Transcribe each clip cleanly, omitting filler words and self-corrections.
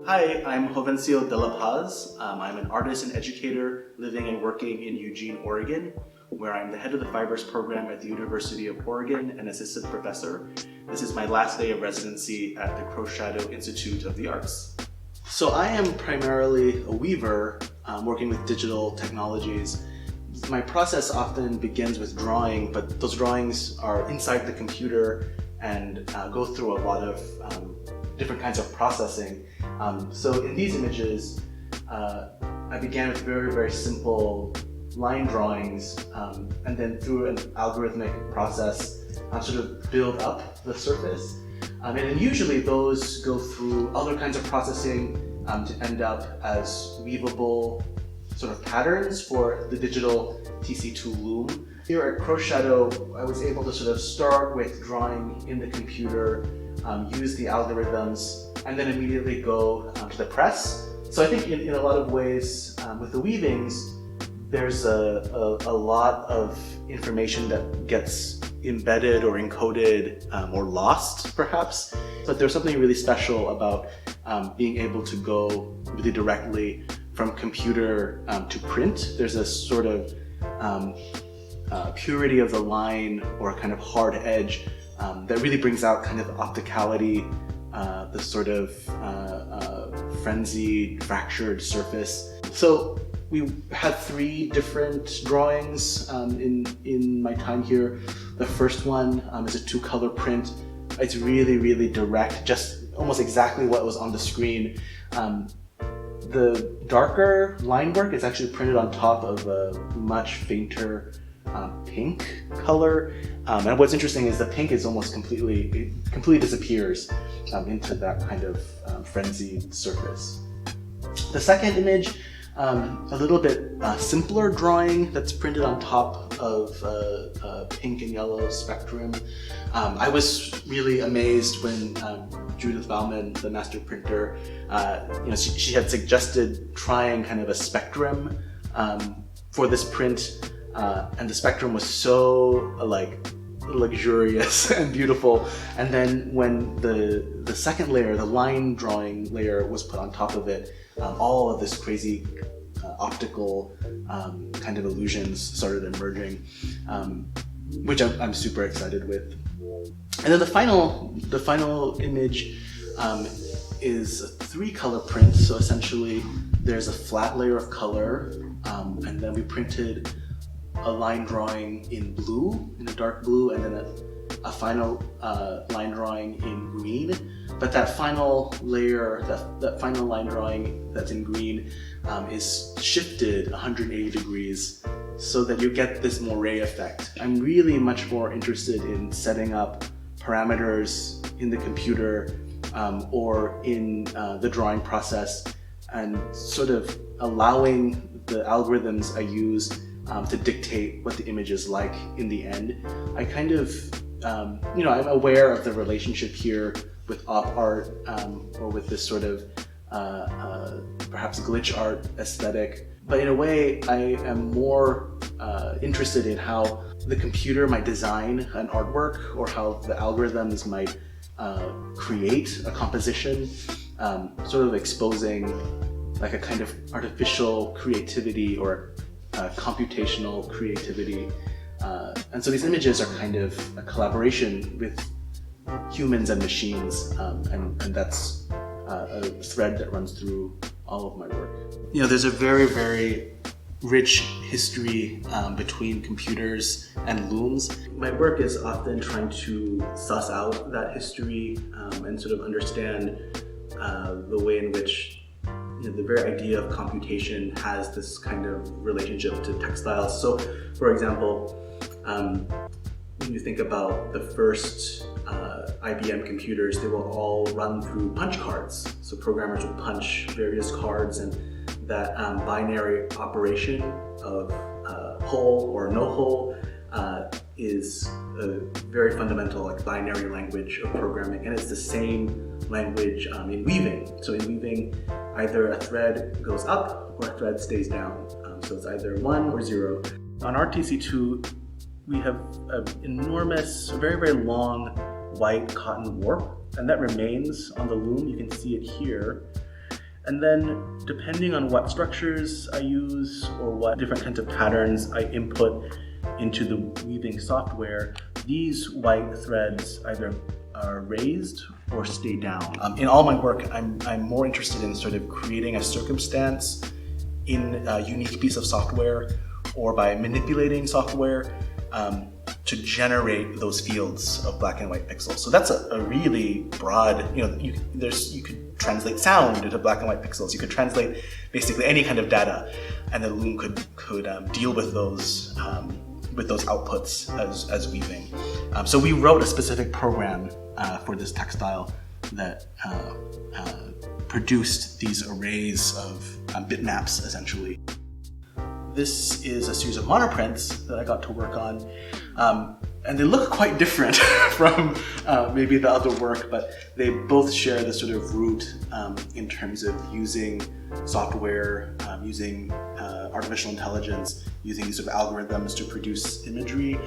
Hi, I'm Jovencio de La Paz. I'm an artist and educator living and working in Eugene, Oregon, where I'm the head of the Fibers program at the University of Oregon and assistant professor. This is my last day of residency at the Croshadow Institute of the Arts. So I am primarily a weaver working with digital technologies. My process often begins with drawing, but those drawings are inside the computer and go through a lot of different kinds of processing. So in these images, I began with very, very simple line drawings, and then through an algorithmic process, sort of build up the surface. And then usually those go through other kinds of processing to end up as weavable sort of patterns for the digital TC2 loom. Here at Croshadow, I was able to sort of start with drawing in the computer, use the algorithms, and then immediately go to the press. So I think in a lot of ways, with the weavings, there's a lot of information that gets embedded or encoded or lost, perhaps. But there's something really special about being able to go really directly from computer to print. There's a sort of purity of the line or a kind of hard edge that really brings out kind of opticality, the sort of frenzied, fractured surface. So we had 3 different drawings in my time here. The first one is a 2-color print. It's really, really direct, just almost exactly what was on the screen. The darker line work is actually printed on top of a much fainter pink color. And what's interesting is the pink is almost completely disappears into that kind of frenzied surface. The second image, a little bit simpler drawing that's printed on top of a pink and yellow spectrum. I was really amazed when Judith Bauman, the master printer, she had suggested trying kind of a spectrum for this print, and the spectrum was so luxurious and beautiful. And then when the second layer, the line drawing layer, was put on top of it, all of this crazy optical kind of illusions started emerging, which I'm super excited with. And then the final image is a 3-color print. So essentially, there's a flat layer of color, and then we printed a line drawing in blue, in a dark blue, and then a final line drawing in green. But that final layer, that final line drawing that's in green, is shifted 180 degrees so that you get this moire effect. I'm really much more interested in setting up parameters in the computer or in the drawing process, and sort of allowing the algorithms I use to dictate what the image is like in the end. I kind of, I'm aware of the relationship here with op art or with this sort of perhaps glitch art aesthetic. But in a way, I am more interested in how the computer might design an artwork, or how the algorithms might create a composition, sort of exposing like a kind of artificial creativity or computational creativity. And so these images are kind of a collaboration with humans and machines, and that's a thread that runs through all of my work. There's a very, very rich history between computers and looms. My work is often trying to suss out that history and sort of understand the way in which the very idea of computation has this kind of relationship to textiles. So, for example, when you think about the first IBM computers, they will all run through punch cards. So programmers would punch various cards, and that binary operation of whole or no whole is a very fundamental binary language of programming, and it's the same language in weaving. So in weaving, either a thread goes up or a thread stays down. So it's either 1 or 0. On our TC2, we have an enormous, very, very long white cotton warp, and that remains on the loom. You can see it here. And then depending on what structures I use or what different kinds of patterns I input into the weaving software, these white threads either are raised or stay down. In all my work, I'm more interested in sort of creating a circumstance in a unique piece of software or by manipulating software to generate those fields of black and white pixels. So that's a really broad, you could translate sound into black and white pixels. You could translate basically any kind of data, and the loom could deal with those outputs as weaving. So we wrote a specific program for this textile that produced these arrays of bitmaps, essentially. This is a series of monoprints that I got to work on, and they look quite different from maybe the other work, but they both share the sort of root in terms of using software, using artificial intelligence, using these sort of algorithms to produce imagery.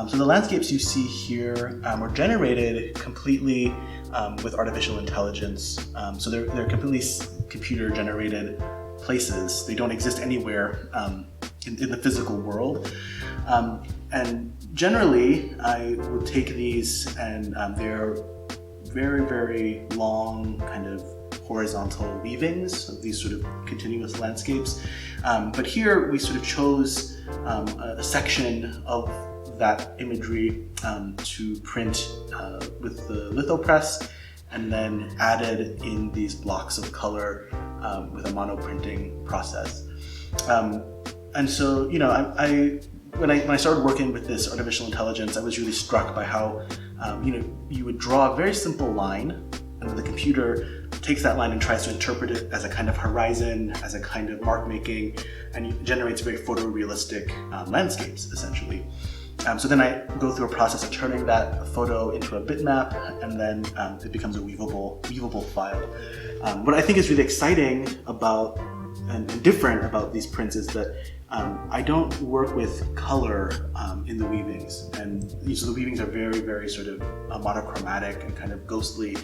So the landscapes you see here were generated completely with artificial intelligence. So they're completely computer-generated places. They don't exist anywhere in the physical world. And generally, I would take these and they're very, very long kind of horizontal weavings of these sort of continuous landscapes. But here we sort of chose a section of that imagery to print with the lithopress, and then added in these blocks of color with a monoprinting process. And so, when I started working with this artificial intelligence, I was really struck by how, you would draw a very simple line, and then the computer takes that line and tries to interpret it as a kind of horizon, as a kind of mark making, and it generates very photorealistic landscapes, essentially. So then I go through a process of turning that photo into a bitmap, and then it becomes a weavable file. What I think is really exciting about and different about these prints is that I don't work with color in the weavings, and so the weavings are very, very sort of monochromatic and kind of ghostly.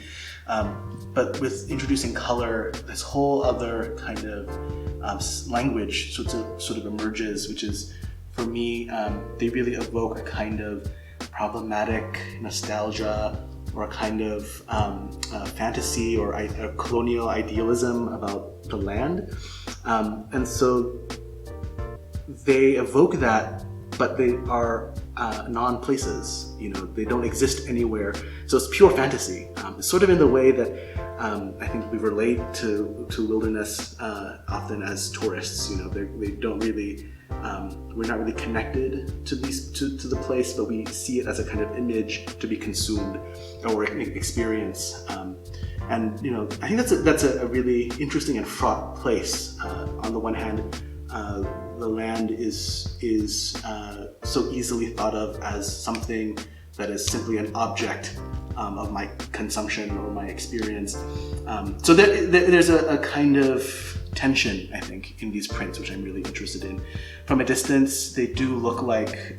But with introducing color, this whole other kind of language sort of emerges, which is, for me, they really evoke a kind of problematic nostalgia or a kind of fantasy or a colonial idealism about the land. And so they evoke that, but they are non-places. They don't exist anywhere. So it's pure fantasy. It's sort of in the way that I think we relate to wilderness often as tourists. They don't really. We're not really connected to the place, but we see it as a kind of image to be consumed or experience. And I think that's a really interesting and fraught place. On the one hand, the land is so easily thought of as something that is simply an object of my consumption or my experience. So there's a kind of tension, I think, in these prints, which I'm really interested in. From a distance, they do look like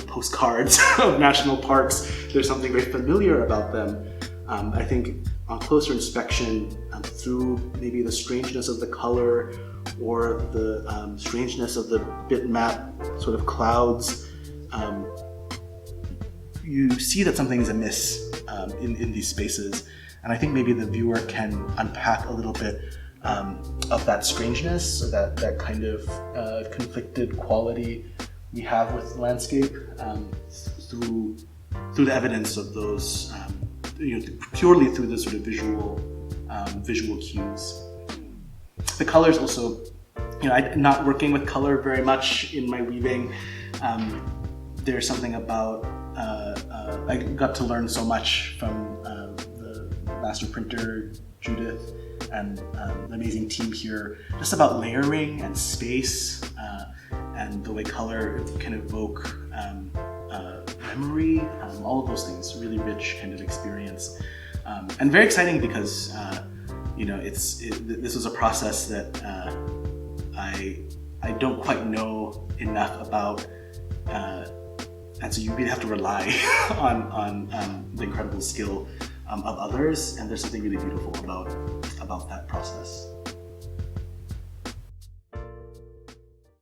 postcards of national parks. There's something very familiar about them. I think on closer inspection, through maybe the strangeness of the color or the strangeness of the bitmap sort of clouds, you see that something is amiss in these spaces. And I think maybe the viewer can unpack a little bit of that strangeness, or that kind of conflicted quality we have with landscape through the evidence of those, purely through the sort of visual cues. The colors also, I'm not working with color very much in my weaving. There's something about, I got to learn so much from the master printer, Judith, and the amazing team here, just about layering and space, and the way color can evoke memory, all of those things. Really rich kind of experience, and very exciting because this was a process that I don't quite know enough about, and so you really have to rely on the incredible skill of others, and there's something really beautiful about that process.